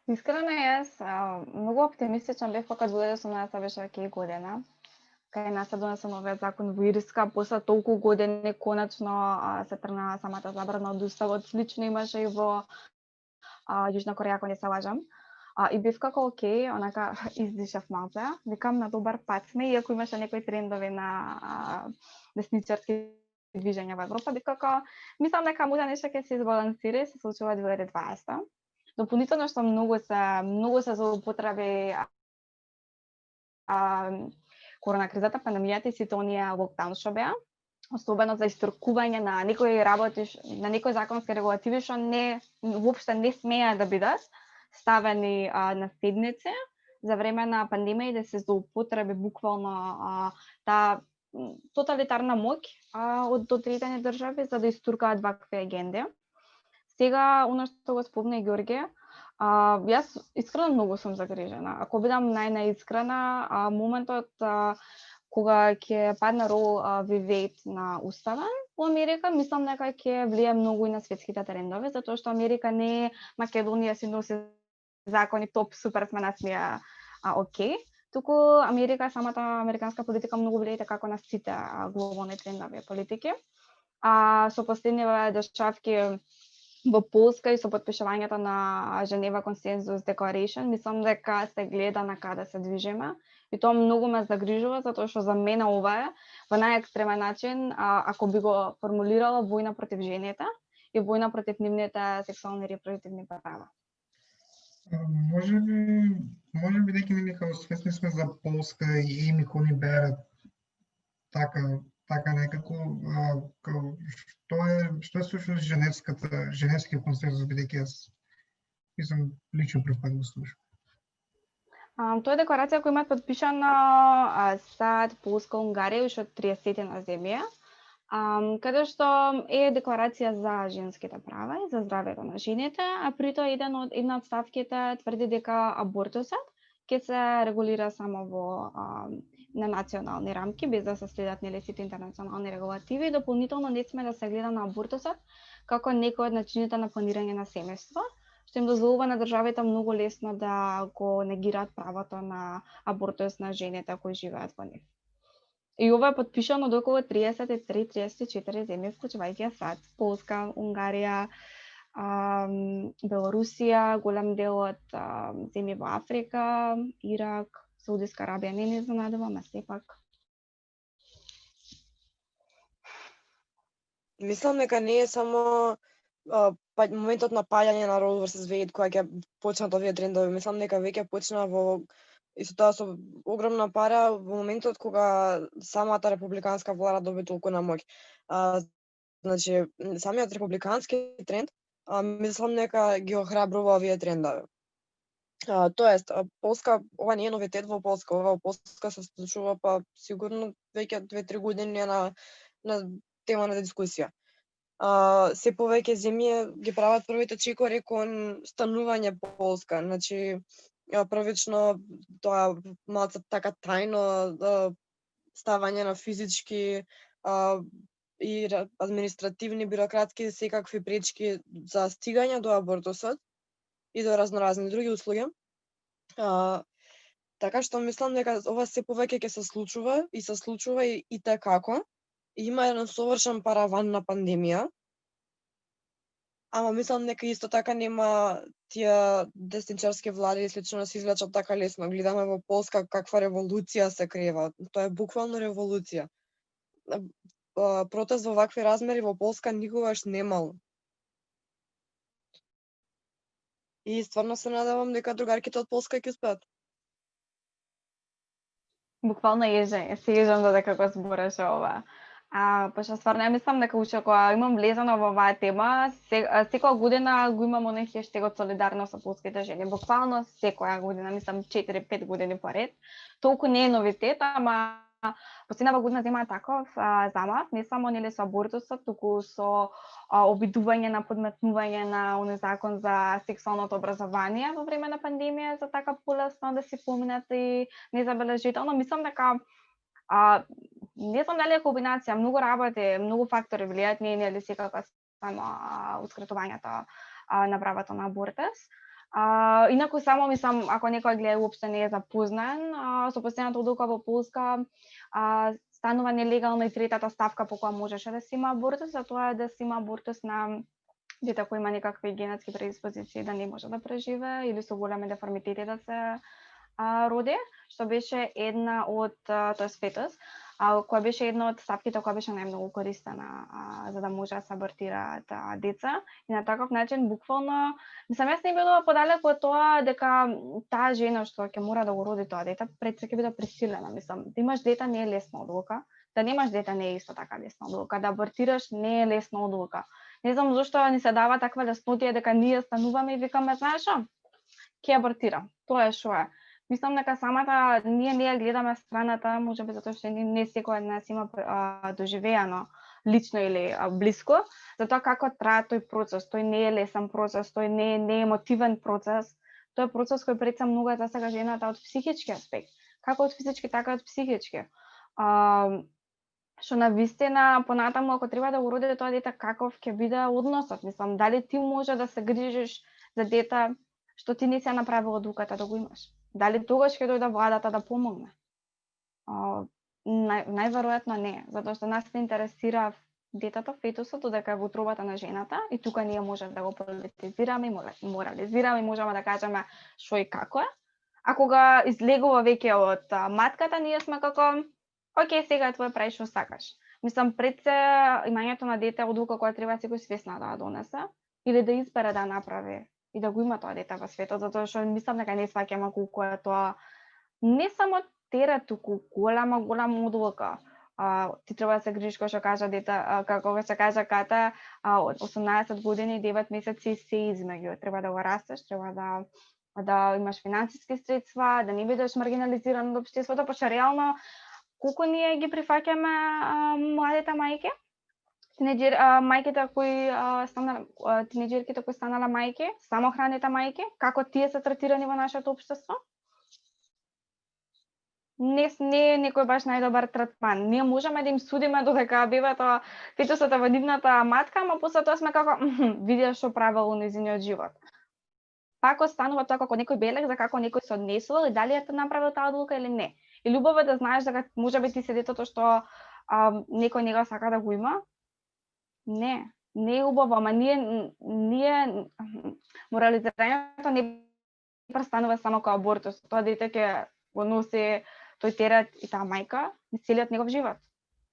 Искрено јас многу оптимистична бев кога дојде со нас беше окей година. Кај нас се донесе новиот закон во Ирска, после толку години коначно се тргна самата забрана од уставот. Слично имаше и во Јужна Кореја, ако не се лажам. И бев како окей, онака издишав малце. Викам на добар пат сме, иако имаше некои трендови на десничарски движења во Европа, бев како мислам дека може нешто ќе се избалансира и се случува 2020. Дополнително што многу се злоупотреби корона кризата, пандемијата и сите оние локдаун што беа, особено за истркување на некои работи, на некои законски регулативи што воопшто не смеа да бидат ставени на седници за време на пандемија и да се злоупотреби буквално таа тоталитарна моќ од одредени држави за да истуркаат вакви агенди. Сега, она што го спомна и Ѓорѓе, јас искрено многу сум загрижена. Ако бидам најискрена, моментот кога ќе падне Роу v. Wade на уставен во Америка, мислам дека ќе влие многу и на светските трендови, затоа што Америка не е Македонија си носи закони топ супер сме нација окей, туку Америка, самата американска политика многу влијае како на сите глобални трендови политики. Со последниве дешавки во Полска и со подпишувањето на Женева Консензус Declaration, мислам дека се гледа на каде се движиме и тоа многу ме загрижува, затоа што за мене ова е во најекстремен начин, ако би го формулирала, војна против жените и војна против нивните сексуални и репродуктивни права. Може би дека некако свесни сме за Полска и Еми Кони Берет така некако што е слушаш Женевскиот консензус, бидејќи јас мислам лично прв пат го слушам. Тоа е декларација која има подпишана САД, Полска, Унгарија и уште 30 на земји, каде што е декларација за женските права и за здравјето на жените, а при тоа една од ставките тврди дека абортусот ќе се регулира само на национални рамки, без да се следат сите интернационални регулативи. Дополнително не сме да се гледа на абортусот како некој од начините на планирање на семејство, што им дозволува на државите многу лесно да го негираат правото на абортус на жените кои живеат во нив. И ова е подпишано од околу 33-34 земји, вклучувајќи САД, Полска, Унгарија, Белорусија, голем дел од земји во Африка, Ирак, Саудиска Арабија не изненадува, ама сепак. Мислам дека не е само моментот на паѓање на Roe vs. Wade кога ќе почнат овие трендови. Мислам дека веќе почна исто тоа со огромна пара во моментот кога самата републиканска влада доби толку на моќ. Значи, самиот републикански тренд, мислам дека ги охрабрува овие трендови. Тоест, Полска, ова не е новитет во Полска, ова во Полска се случува сигурно веќе 2-3 години на тема на дискусија. Се повеќе земји ги прават првите чекори кон станување Полска. Значи, првично тоа малку така тајно ставање на физички и административни, бирократски секакви пречки за стигање до абортусот и до разноразни други услуги. Така што мислам дека ова се повеќе ќе се случува и се случува и како. Има еден совршен параван на пандемија. Ама мислам дека исто така нема тие десничарски влади и слично да се извлечат така лесно. Гледаме во Полска каква револуција се крева. Тоа е буквално револуција. Протест во вакви размери во Полска никогаш немало. И стварно се надевам дека другарките од Полска ќе успеат. Буквално се ежам додека го збореше ова. Пошто стварно ја мислам дека уште кога имам влезено во оваа тема, секоја година го имам оној хештегот солидарно со полските жени. Буквално секоја година, мислам 4-5 години поред. Толку не е новитет, ама последнава година земаа таков замав, не само нели со абортусот, туку со обидување на подметнување на оној закон за сексуалното образование во време на пандемија, за така полесно да се поминат и незабележително. Мислам дека не знам дали е комбинација, многу работи, многу фактори влијаат, не е нели секако само ускратувањето на правото на абортус. Инаку само мислам, ако некој гледа уопште не е запознан, со последната одлука во Полска станува нелегално и третата ставка по која можеше да се има абортус, а тоа е да се има абортус на дете кој има некакви генетски предиспозиции да не може да преживее или со големи деформитети да се роди, што беше една од, тоест фетус, која беше една од ставките која беше најмногу користена за да може да се абортираат деца. И на таков начин, буквално, мислам, јас не бидува подалеку од тоа дека таа жена што ќе мора да го роди тоа дете, пред се ќе биде пресилена. Мислам, да имаш дете не е лесна одлука, да немаш дете не е исто така лесна одлука, да абортираш не е лесна одлука. Не знам зошто ни се дава таква леснотија дека ние стануваме и викаме, знаеш што, ќе абортирам. Тоа е што е. Мислам дека самата ние не ја гледаме страната, можеби затоа што не секој од нас има доживеано лично или блиско, затоа како трае тој процес. Тој не е лесен процес, тој не е емотивен процес. Тој е процес кој пред се многу засега жената од психички аспект, како од физички, така и од психички. Што на вистина понатаму ако треба да го роди тоа дете, каков ќе биде односот? Мислам, дали ти може да се грижиш за дете што ти не си направила одлуката да го имаш? Дали тогаш ќе дојде владата да помогне? Најверојатно не, затоа што нас не интересира детето, фетусот, додека е во утробата на жената и тука ние можеме да го политизираме и морализираме и можеме да кажеме што и како е. А кога излегува веќе од матката, ние сме како окей, сега е твој, прави што сакаш. Мислам, пред се имањето на дете е одлука која треба секој свесна да ја донесе или да избере да направи и да го има тоа дете во светот, затоа што мислам дека не сваќаме колку е тоа не само терет, туку голема одлука. Ти треба да се грижиш, кој што кажа дете, како се кажа Ката, од 18 години 9 месеци се измеѓу. Треба да го растеш, треба да имаш финансиски средства, да не бидеш маргинализиран од општеството, пошто реално колку ние ги прифаќаме младите мајки, мајките кои тинеџерките кои станале мајки, самохраните мајки, како тие се третирани во нашето општество? Не е некој баш најдобар третман. Ние можеме да им судиме додека бебето, фетусот е во нивната матка, ама после тоа сме како види што правел во нејзиниот живот. Пак останува тоа како некој белег за како некој се однесувал и дали е направил таа одлука или не. И љубово да знаеш дека можеби ти се детето што некој не го сака да го има. Не е убаво, ама ние морализирањето не престанува само кога абортус. Тоа дете ќе го носи тој терет и таа мајка целиот негов живот.